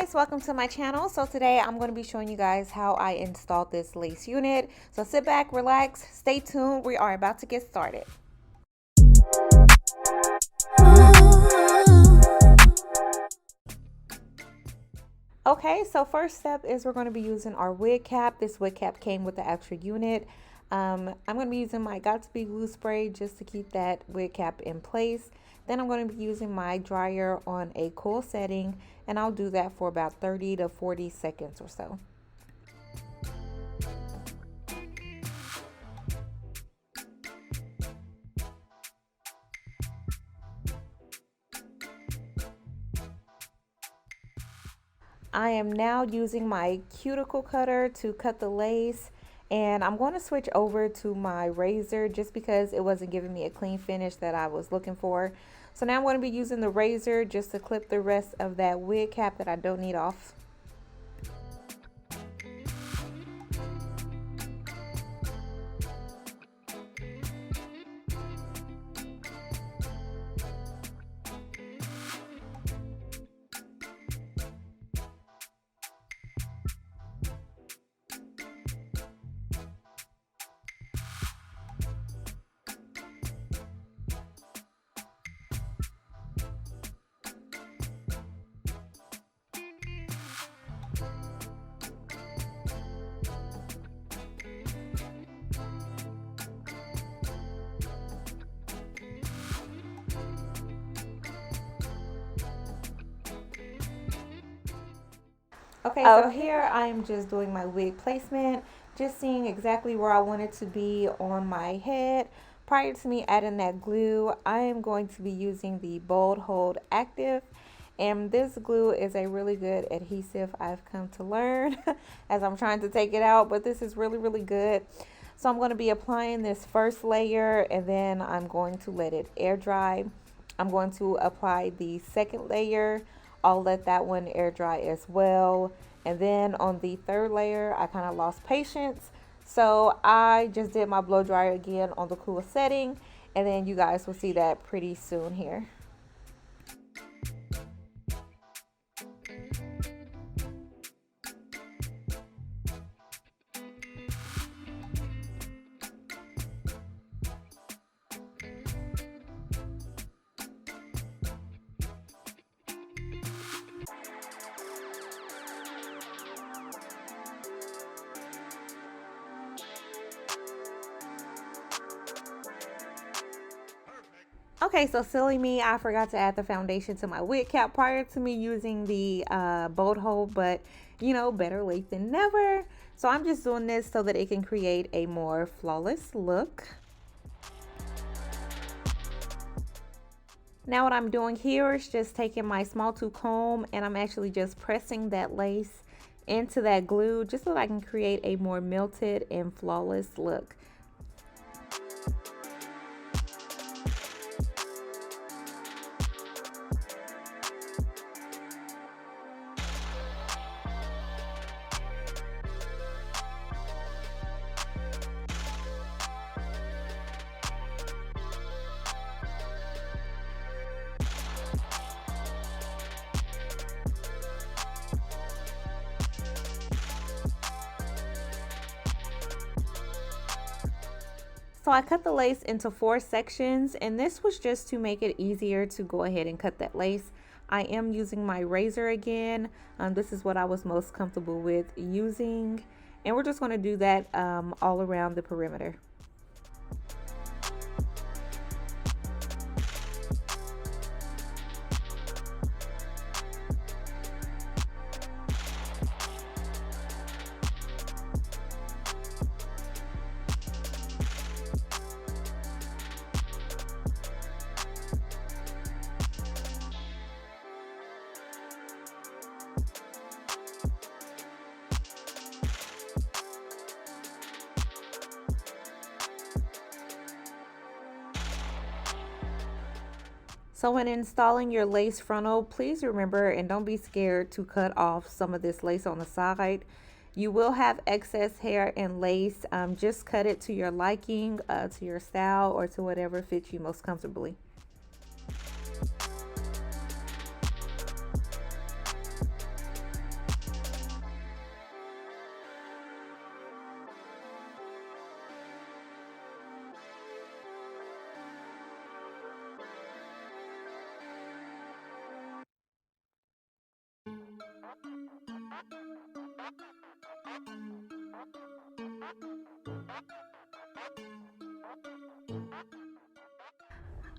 guys, welcome to my channel. So today I'm going to be showing you guys how I installed this lace unit. So sit back, relax, stay tuned. We are about to get started. Okay, so first step is we're going to be using our wig cap. This wig cap came with the extra unit. I'm going to be using my Got2b glue spray just to keep that wig cap in place. Then I'm going to be using my dryer on a cool setting, and I'll do that for about 30 to 40 seconds or so. I am now using my cuticle cutter to cut the lace, and I'm going to switch over to my razor just because it wasn't giving me a clean finish that I was looking for. So now I'm going to be using the razor just to clip the rest of that wig cap that I don't need off. Okay, so here I am just doing my wig placement, just seeing exactly where I want it to be on my head. Prior to me adding that glue, I am going to be using the Bold Hold Active. And this glue is a really good adhesive, I've come to learn as I'm trying to take it out, but this is really, really good. So I'm going to be applying this first layer, and then I'm going to let it air dry. I'm going to apply the second layer. I'll let that one air dry as well. And then on the third layer, I kind of lost patience. So I just did my blow dryer again on the cool setting. And then you guys will see that pretty soon here. Okay, so silly me, I forgot to add the foundation to my wig cap prior to me using the Bold Hold, but you know, better late than never. So I'm just doing this so that it can create a more flawless look. Now what I'm doing here is just taking my small tooth comb, and I'm actually just pressing that lace into that glue just so that I can create a more melted and flawless look. So I cut the lace into 4 sections, and this was just to make it easier to go ahead and cut that lace. I am using my razor again. This is what I was most comfortable with using, and we're just going to do that all around the perimeter. So when installing your lace frontal, please remember and don't be scared to cut off some of this lace on the side. You will have excess hair and lace. Just cut it to your liking, to your style, or to whatever fits you most comfortably.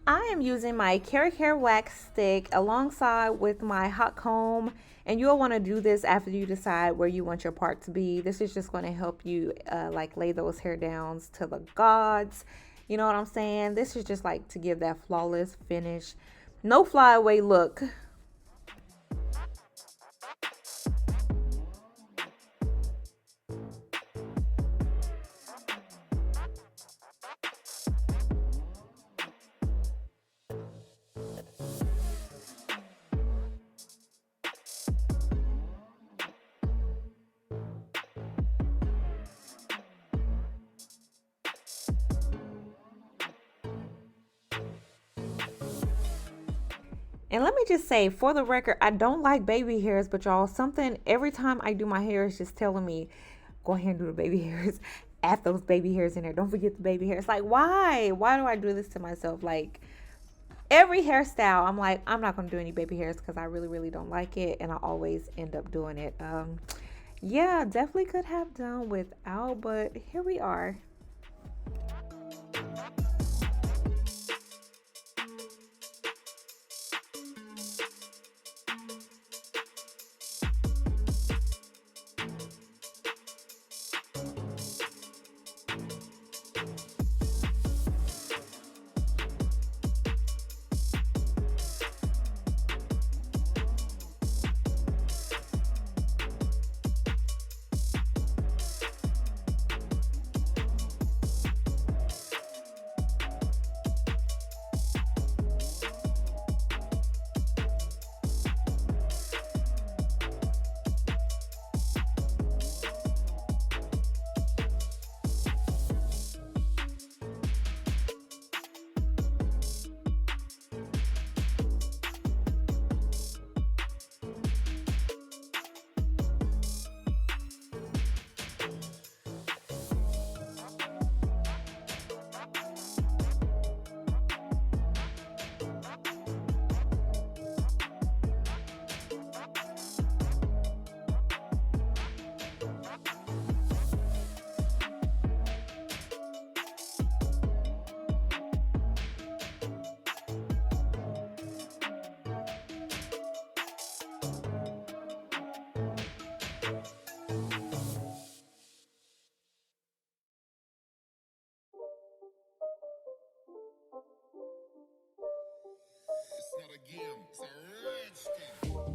I am using my carrot hair wax stick alongside with my hot comb, and you'll want to do this after you decide where you want your part to be. This is just going to help you like lay those hair downs to the gods. You know what I'm saying? This is just like to give that flawless finish, no flyaway look. And let me just say, for the record, I don't like baby hairs, but y'all, something every time I do my hair is just telling me, go ahead and do the baby hairs. Add those baby hairs in there. Don't forget the baby hairs. Like, why? Why do I do this to myself? Like, every hairstyle, I'm like, I'm not going to do any baby hairs because I really, really don't like it. And I always end up doing it. Yeah, definitely could have done without, but here we are. It's not a game, it's a rich thing.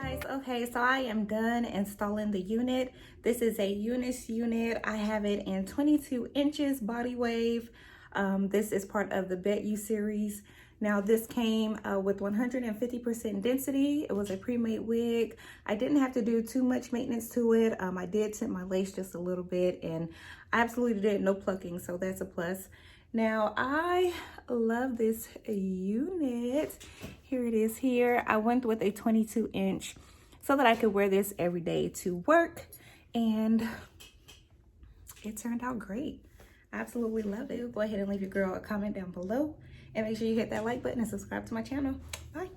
Guys, okay, so I am done installing the unit. This is a Unice unit. I have it in 22 inches body wave. This is part of the Bet You series. Now this came with 150% density. It was a pre-made wig. I didn't have to do too much maintenance to it. I did tint my lace just a little bit, and I absolutely did no plucking, so that's a plus. Now I love this unit. Here it is here. I went with a 22 inch so that I could wear this every day to work, and it turned out great. I absolutely love it. Go ahead and leave your girl a comment down below, and make sure you hit that like button and subscribe to my channel. Bye.